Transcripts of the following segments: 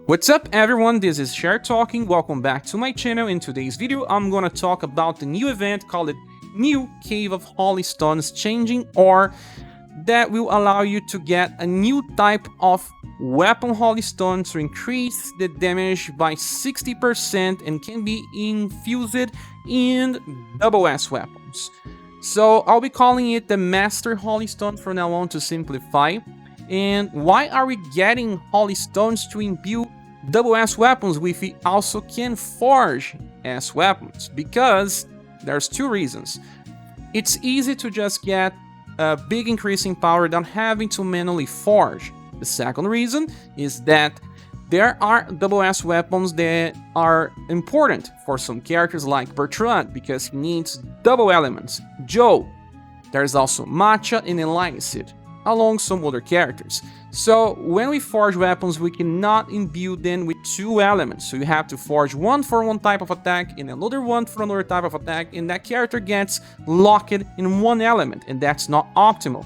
What's up everyone, this is ScherBR talking, welcome back to my channel. In today's video I'm gonna talk about the new event called New Cave of Holy Stones Changing Ore that will allow you to get a new type of weapon Holy Stone to increase the damage by 60% and can be infused in double S weapons. So I'll be calling it the Master Holy Stone from now on to simplify. And why are we getting Holy Stones to imbue double S weapons if we also can forge S weapons? Because there's two reasons. It's easy to just get a big increase in power without having to manually forge. The second reason is that there are double S weapons that are important for some characters like Bertrand because he needs double elements. Joe, there's also Matcha and Elicit, along some other characters. So when we forge weapons, we cannot imbue them with two elements. So you have to forge one for one type of attack and another one for another type of attack, and that character gets locked in one element, and that's not optimal.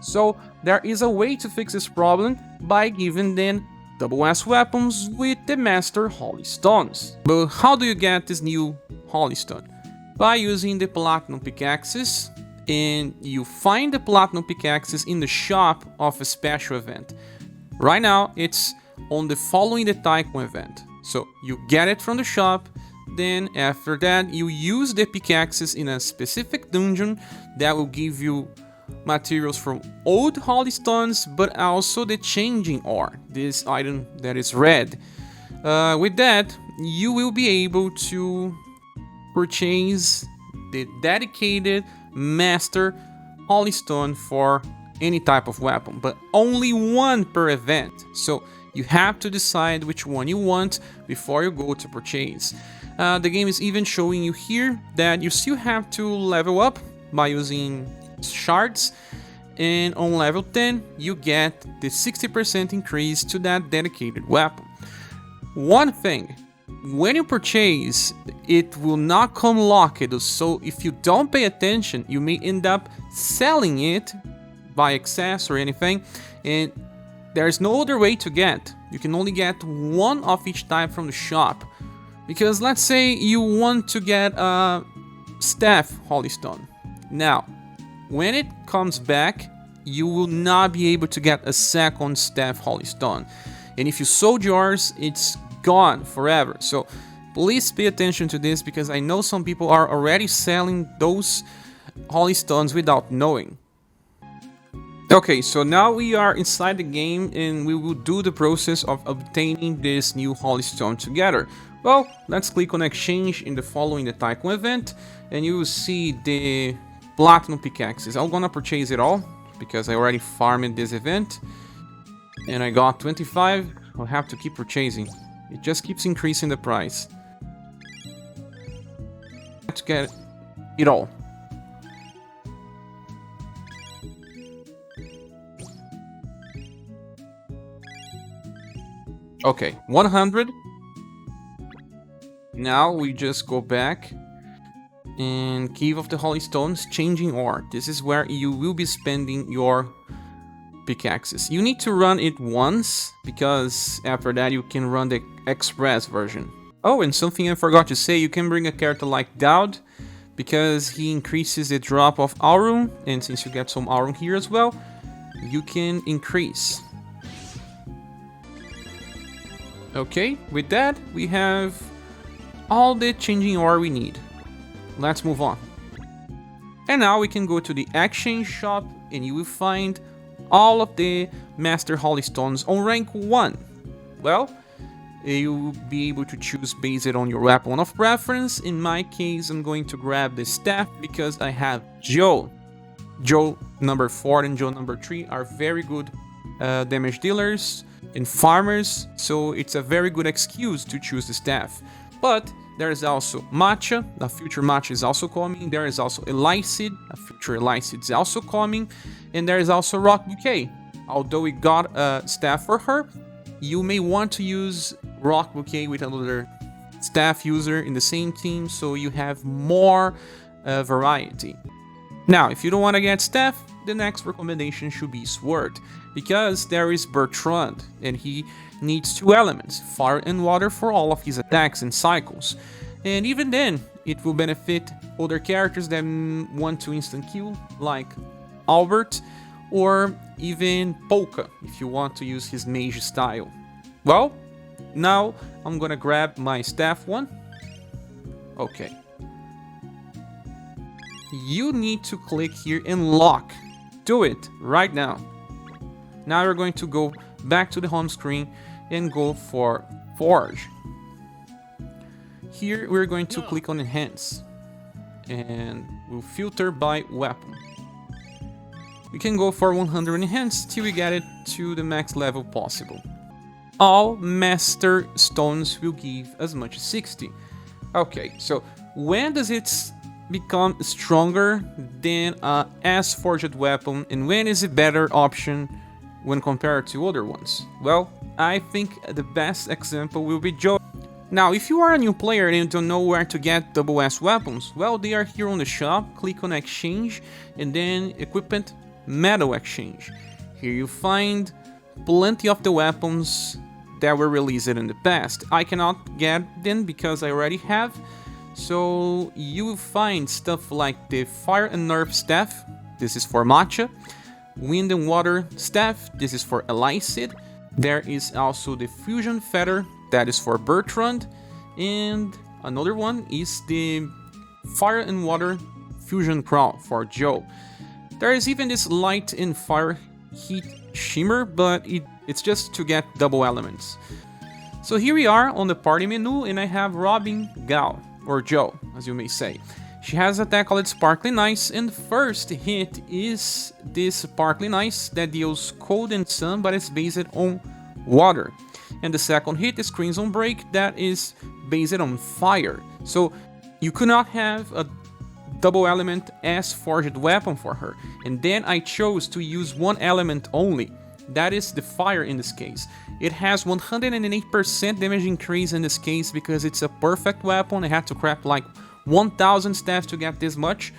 So there is a way to fix this problem by giving them double S weapons with the Master Holy Stones. But how do you get this new Holy Stone? By using the Platinum Pickaxes, and you find the Platinum Pickaxes in the shop of a special event. Right now it's on the Following the Tycoon event. So you get it from the shop, then after that you use the pickaxes in a specific dungeon that will give you materials from old Holy Stones, but also the Changing Ore, this item that is red. With that you will be able to purchase the dedicated Master Holy Stone for any type of weapon, but only one per event. So you have to decide which one you want before you go to purchase. The game is even showing you here that you still have to level up by using shards, and on level 10 you get the 60% increase to that dedicated weapon. One thing, when you purchase, it will not come locked, so if you don't pay attention, you may end up selling it by excess or anything, and there's no other way to get. You can only get one of each type from the shop. Because let's say you want to get a Staff Holy Stone. Now, when it comes back, you will not be able to get a second Staff Holy Stone. And if you sold yours, it's gone forever. So please pay attention to this, because I know some people are already selling those Holy Stones without knowing. Okay, so now we are inside the game and we will do the process of obtaining this new Holy Stone together. Well, let's click on exchange in the Following the Tycoon event and you will see the Platinum Pickaxes. I'm gonna purchase it all because I already farmed this event and I got 25. I'll have to keep purchasing. It just keeps increasing the price. Let's get it all. Okay, 100. Now we just go back and Cave of the Holy Stones Changing Ore. This is where you will be spending your pickaxes. You need to run it once, because after that you can run the express version. Oh, and something I forgot to say, you can bring a character like Dowd, because he increases the drop of Aurum, and since you get some Aurum here as well, you can increase. Okay, with that we have all the Changing Ore we need. Let's move on. And now we can go to the exchange shop and you will find all of the Master Holy Stones on rank 1. Well, you will be able to choose based on your weapon of preference. In my case, I'm going to grab the staff because I have Joe. Joe number 4 and Joe number 3 are very good damage dealers and farmers, so it's a very good excuse to choose the staff. But there is also Matcha, a future Matcha is also coming. There is also Elicit, a future Elicit is also coming. And there is also Rock Bouquet. Although we got a staff for her, you may want to use Rock Bouquet with another staff user in the same team, so you have more variety. Now, if you don't want to get staff, the next recommendation should be Sword, because there is Bertrand, and he needs 2 elements, fire and water, for all of his attacks and cycles. And even then, it will benefit other characters that want to instant kill, like Albert, or even Polka, if you want to use his mage style. Well, now I'm gonna grab my staff one. Okay. You need to click here and lock. Do it right now. Now you're going to go back to the home screen and go for Forge. Here we're going to click on Enhance and we'll filter by weapon. We can go for 100 Enhance till we get it to the max level possible. All Master Stones will give as much as 60. Okay, so when does it become stronger than a S-Forged weapon, and when is it better option when compared to other ones? Well, I think the best example will be Joe. Now, if you are a new player and you don't know where to get double S weapons, well, they are here on the shop. Click on Exchange and then Equipment Metal Exchange. Here you find plenty of the weapons that were released in the past. I cannot get them because I already have. So you will find stuff like the Fire and Nerf Staff, this is for Matcha, Wind and Water Staff, this is for Elicid. There is also the Fusion Feather, that is for Bertrand, and another one is the Fire and Water Fusion Crown for Joe. There is even this Light and Fire Heat Shimmer, but it's just to get double elements. So here we are on the party menu, and I have Robin Gal, or Joe, as you may say. She has an attack called Sparkling Ice, and the first hit is this Sparkling Ice that deals Cold and Sun, but it's based on water. And the second hit is Crimson Break, that is based on fire. So you could not have a double element S-Forged weapon for her. And then I chose to use one element only. That is the fire in this case. It has 108% damage increase in this case because it's a perfect weapon. I had to craft like 1000 staffs to get this much,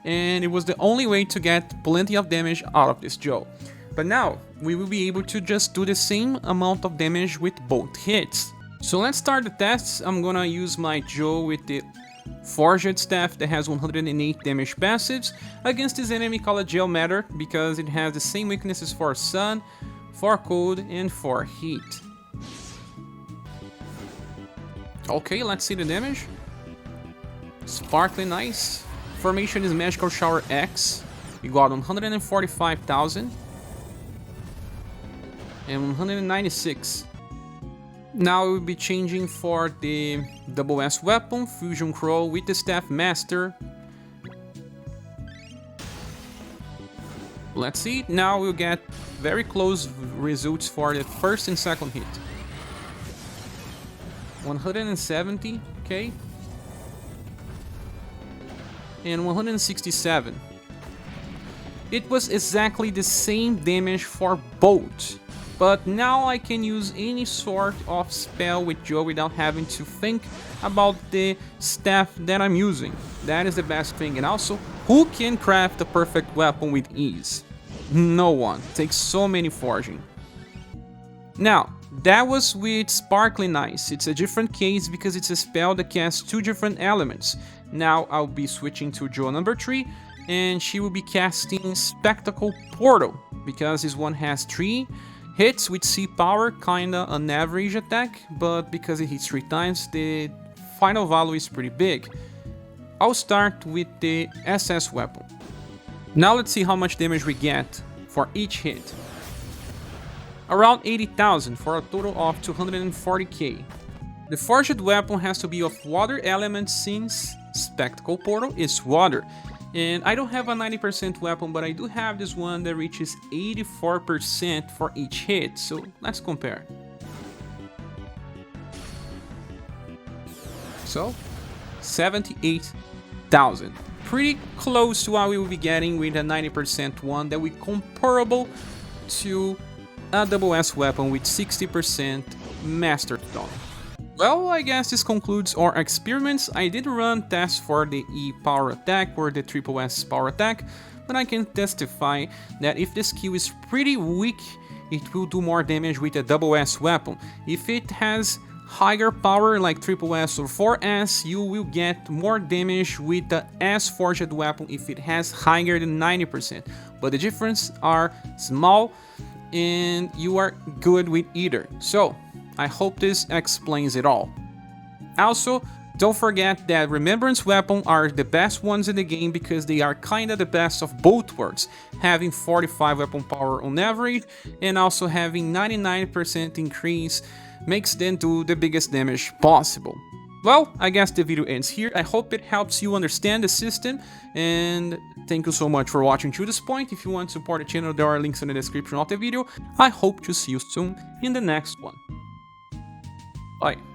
and it was the only way to get plenty of damage out of this Joe. But now we will be able to just do the same amount of damage with both hits. So let's start the tests. I'm gonna use my Joe with the Forged Staff that has 108 damage passives against this enemy called Gel Matter because it has the same weaknesses for Sun, for Cold, and for Heat. Okay, let's see the damage. Sparkling Ice. Formation is Magical Shower X. We got 145,000 and 196. Now we'll be changing for the double S weapon, Fusion Crow with the Staff Master. Let's see, now we'll get very close results for the first and second hit. 170, okay. And 167. It was exactly the same damage for both. But now I can use any sort of spell with Joe without having to think about the staff that I'm using. That is the best thing. And also, who can craft a perfect weapon with ease? No one. It takes so many forging. Now, that was with Sparkling Ice. It's a different case because it's a spell that casts 2 different elements. Now I'll be switching to Joe number 3, and she will be casting Spectacle Portal because this one has 3 hits with C power, kinda an average attack, but because it hits 3 times, the final value is pretty big. I'll start with the SS weapon. Now let's see how much damage we get for each hit. Around 80,000 for a total of 240k. The forged weapon has to be of water element since Spectacle Portal is water. And I don't have a 90% weapon, but I do have this one that reaches 84% for each hit. So let's compare. So 78,000. Pretty close to what we will be getting with a 90% one that will be comparable to a double S weapon with 60% Master Stone. Well, I guess this concludes our experiments. I did run tests for the E power attack or the triple S power attack, but I can testify that if the skill is pretty weak, it will do more damage with a double S weapon. If it has higher power like triple S or 4S, you will get more damage with the S forged weapon if it has higher than 90%. But the difference are small and you are good with either. So I hope this explains it all. Also, don't forget that Remembrance weapons are the best ones in the game because they are kinda the best of both worlds, having 45 weapon power on average and also having 99% increase makes them do the biggest damage possible. Well, I guess the video ends here. I hope it helps you understand the system, and thank you so much for watching to this point. If you want to support the channel, there are links in the description of the video. I hope to see you soon in the next one. Bye.